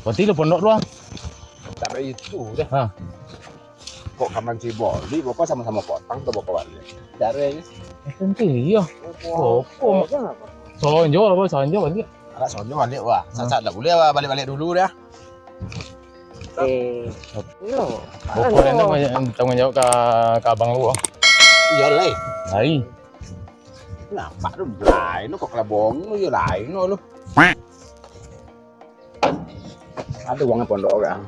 Berarti lu pondok doang. Tak ada itu dah. Hah. Kok kaman si boli, bapak sama-sama potong tuh bapak balik. Caranya. Tentu iya. Oh, sonjo apa sonjo balik. Agak sonjo balik wah. Saat tak boleh wah balik-balik dulu dah. Pokok ini banyak tanggung jawab ke abang lu. Iya lah. Hai. Kenapa lu lain lu kok kelabong lu ya lain lu. Ada uangnya pondok kan.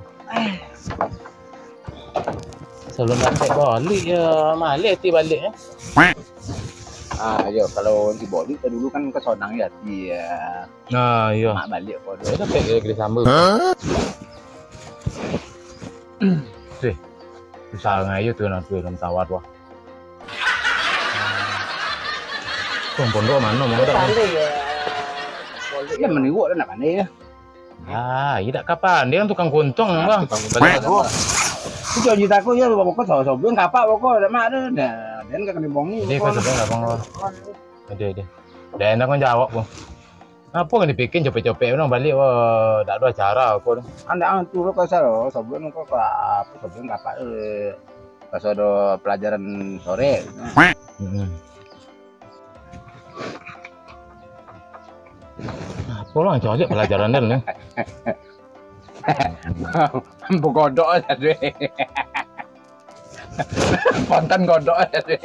Sebelum nanti balik ya malik ti balik ya. Ya kalau di boli kita dulu kan ke Sonang ya dia. Nah, iya. Mak balik pondok. Kita pakai gede sambal. Sih. Bisa ngayu tuh nanti dalam tawar wah. Pondok mana mau ada? Ya meniwuk dah nak pandai ya. Ah, tidak kapan dia kan tukang kuntung bang. Itu janji aku ya bapak sobian kapak pokok ada mak dah. Dan kan dibongi. Jadi kan sebenarnya bang. Ada. Dan enak kan jawab bang. Apa kan dibikin capek-capek orang balik wah, tak ada acara aku. Anda tu lo kasar sobian kok apa sobian kapak pas ada pelajaran sore. Apa lah cocok pelajaran dia nih? Ampu kodok aja deh. Konten kodok aja deh.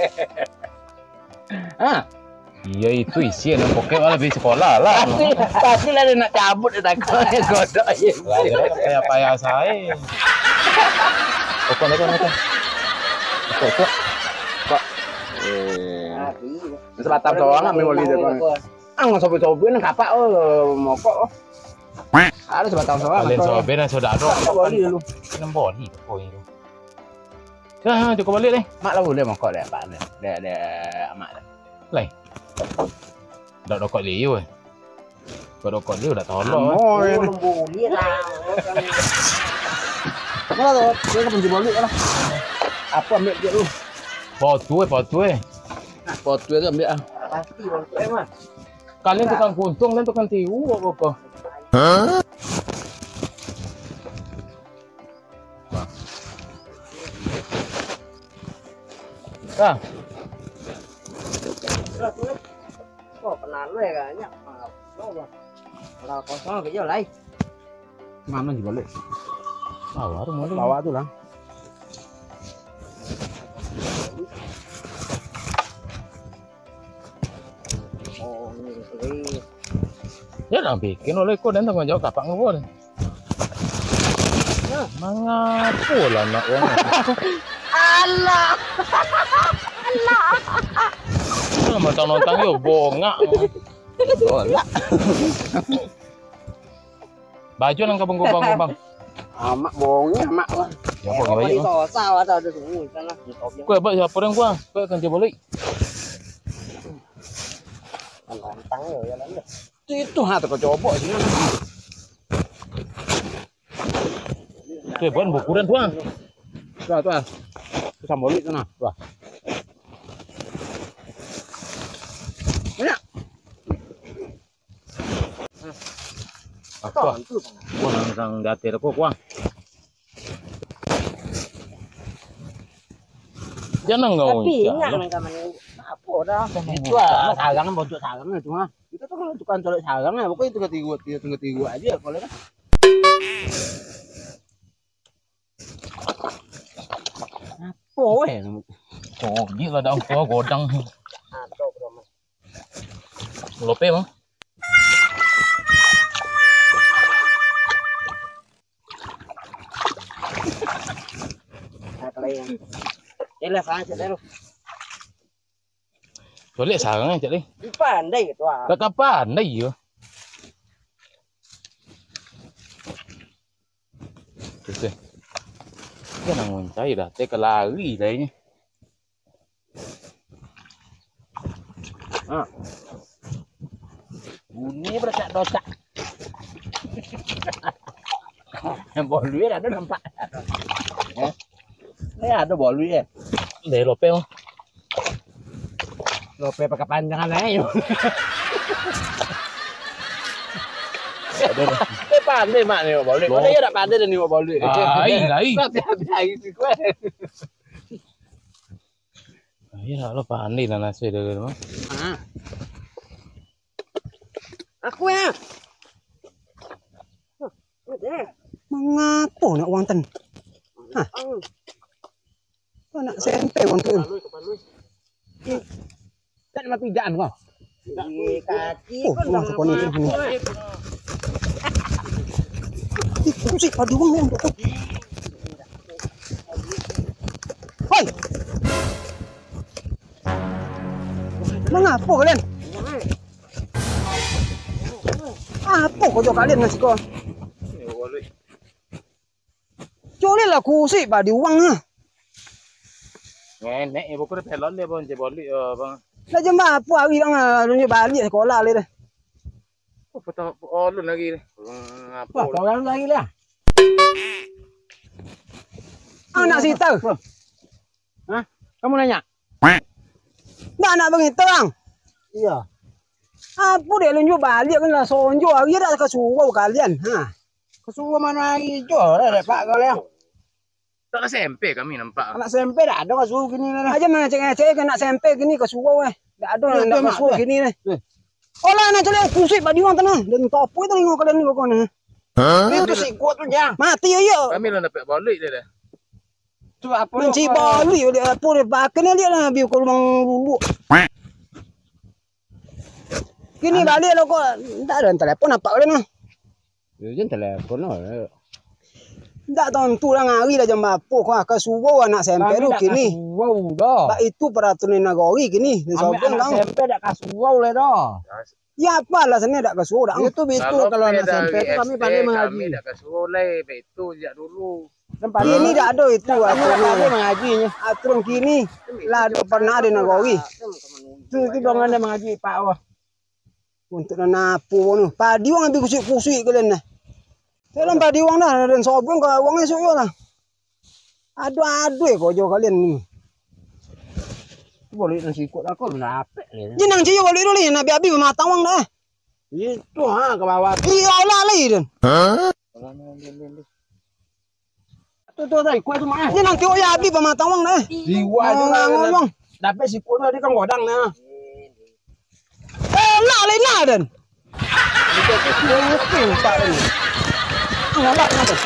Iya itu isi yang pokoknya lebih sekolah lah. Pasti lah dia nak cabut dia takut kodok ya. Pelajaran kayak payah saya. Pokoknya kok. Sebatam doang ambil wali dia kan. Sobi-sobi nang kapak mokok. Ada sebatang soal. Kalian sobi dan saudara. Boli dulu. Enam boli poin itu. Dah cukup balik deh. Mak lah boleh mokok deh pak. Deh mak dah. Lai. Dak rokok liu eh. Kau rokok liu dah tolong. Boli lah. Mana tu? Dia kan penjual boli lah. Apa ambil dia lu? Potu. Pot tu ambil ah. Pasti bang, mah. Kalian tukang kuntung dan tukang tiu apa? Ah. Kok kenal lu ya kayaknya. Kalau kosong kayak lai. Mana dibalik? Bawa tu mulai. Bawa tu lah. Oh, ini. Ya dah bikin oleh kau dan tanggung jawab kapak ngawur. Ya, mangapu lah nak orang. Allah. Macam nonton yo bongak. Tolak. Baju nang kabang-kabang. Amak bohongnya amak lah. Ya apa baju? Sao ada semua sana. Kau buat siapa orang gua? Kau akan dia balik. Lantang ya lan. Itu hati kau coba sini. Kau buat bukuran tuang. Tuh. Tu sambolik sana. Tuh. Banyak. Apa? Gua nang datir aku gua. Jangan ngau. Tapi ingat kaman apa dah. Itu ah sarang bocok sarang itu mah. Kita tuh kalau tukang colok sarang ya pokoknya tinggal tiga aja kalau kan. Apa weh? Oh, dia lah dah gua godang. Atau bro. Lope mah. Kalian. Jelas aja deh lu. Boleh sarang cak ni. Pandai gitu ah. Tak kapan dah ya. Terus. Dia nak mencari dah, teka lari dah ini. Bunyi berasa dosa. Yang bolu ada nampak. Ada bolu ya. Để lope không? Lope pakai panjangan aja. Ada. pandai mak ni balik. Kau dia tak pandai dah ni balik. Lain. Tapi habis si kau. Ya lo pandai lah nasi dia kan. Aku ya. Mengapo nak uang ten? Hah? Kau nak sempe uang tu? Tak nak pijaan kau. Kaki Oh, pun uang sekolah ni. Itu sih padu uang tu. Hoi! Mengapo kalian? Apa kau jauh kalian nasi kau? Curi lah kusi padu uang ha. Nek ibu kau pelon dia bang, balik bang. Lah jemba apa hari dah runjuk balik sekolah le dah. Apa tahu lu lagi ni. Wah, kau orang lagi lah. Anak sita. Hah? Kamu nanya? Dah nak begitu bang. Iya. Apa dia runjuk balik kan lah sonjo hari dah kesuruh kalian. Ha. Kesuruh mana lagi jual dah pak kau lah. Tak SMP kami nampak. Anak SMP dah ada kesuruh gini dah. Aja mana cek nak sampai gini kesuruh dah ada nak kesuruh gini ni. Olah nak cari kusik badi orang tanah dan topo itu tengok kalian ni kau ni. Itu si kuat tu jang. Mati ya. Kami lah dapat balik dia dah. Tu apa? Menci balik dia apa dia pakai dia lah biar kau bang dulu. Gini balik lo kau tak ada telefon apa kalian lah. Dia telefon lah. Tak tahu tu lah ngari dah jam apa kau kesuruh anak sampai tu kini. Wow dah. Bak itu peraturan negara kini. Sampai anak SMP dah kesuruh le dah. Ya apa alasannya tak kesuruh dah. Itu kalau anak SMP tu kami pandai mengaji. Kami dah kesuruh le, itu sejak dulu. Ini tak ada itu Pandai aturan. mengajinya. Aturan kini lah pernah ada negara. Tu bangan dia mengaji pak wah. Untuk napu nu. Padi wang ambil kusik-kusik kalian nah. Dalam padi wang dah dan sobong ke wangnya suyo lah. Aduh kau jauh kalian ni. Boleh nasi kuat aku nak apa le. Jenang cio balik dulu ni nabi abi matang wang dah. Itu ha ke bawah. Iya lah lagi dan. Tu tadi kuat tu mana? Jenang cio ya abi matang wang dah. Jiwa tu ngomong. Dapat si kuat tadi kan godang nah. Lah lain lah dan. Itu tu pak ni. Lah tu.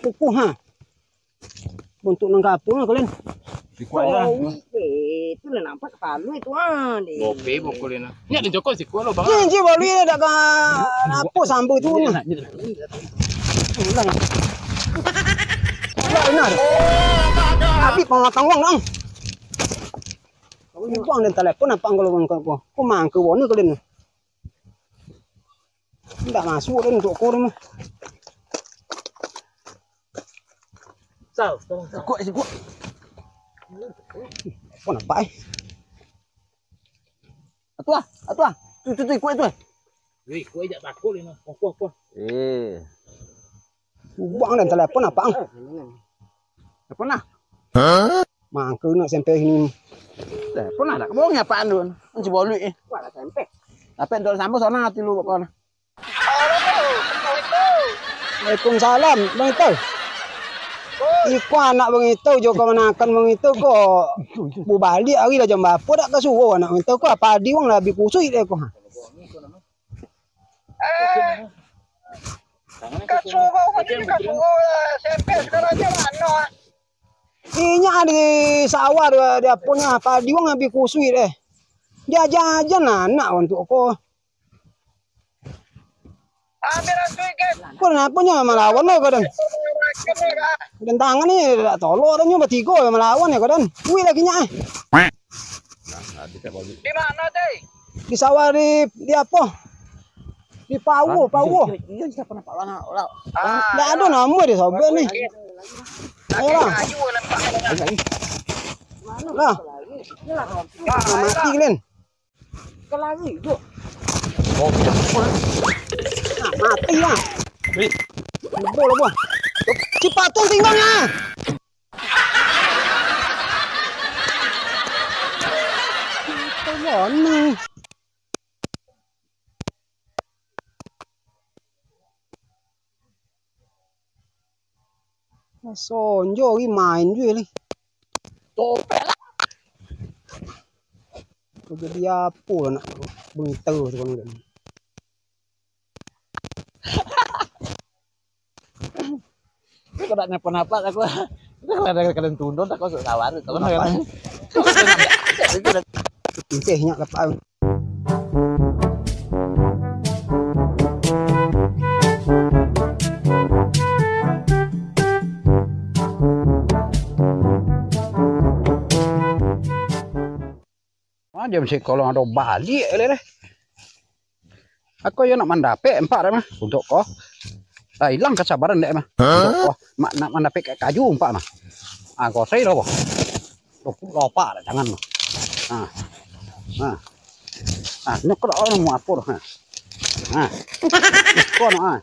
Kuku ha. Untuk nang kapung kalian. Si kuat lah. Itu lah nampak kepala itu ah. Bope pokok dia. Ni ada Joko si kuat lo bang. Ni cio balik dah ka apa sambu tu ni. Lah benar. Abi pematang wang dong. Buang dan telepon apa kalau kau kau mangke wani kalian. Tidak masuk dan untuk kau ni. Sao? Kuat si kuat. Kau nak apa? Atua. Tu kuat tu. Wei, kau ajak takut ni. Kau. Buang dan telepon apa? Apa nak? Mangke nak sampai sini. Telepon ada. Bohong apaan tu? Kan boleh eh. Kuat lah tempe. Apa yang sampai sana hati lu apa? Waalaikumsalam, Bang Itu. Iku anak Bang Itu juga menakan Bang Itu kok bu balik hari dah jam berapa dak kesuruh anak Bang Itu kok apa di wang lebih kusui deh kok. Kasuruh SMP sekarang aja mana? Inya di sawah dia punya apa di wang lebih kusui deh. Dia jajan anak untuk kok. Ambil asui guys. Kok kenapa nya melawan lo kadang? Dan tangan ni tak tolong orang nyoba tiga melawan ya kadang. Wih lagi nya. Di mana teh? Di sawah di apa? Di Pawo. Iya siapa nak pak lah. Nggak ada nama di sobat nih. Ayo lah. Lah. Mati kalian. Kelagi itu. Mati lah. Bola. Cipatun tinggalnya. Mana? Sonjo ki main juga nih. Topel lah. Jadi apa nak bengi-tau tu kan. Kau tak napa-napa aku. Kita ada kalian tunduk tak kau sok tawar tu kan. Intihnya lepas. Dia mesti kalau ada balik le. Aku yo nak mandape empat mah untuk kau. Hilang kesabaran dek mah. Untuk kau nak mandape kayak kayu empat mah. Kau saya loh. Lupa jangan mah. Nyok orang mau apa dah. Kau nak.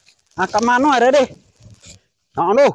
Kemana ada deh? Nak lu.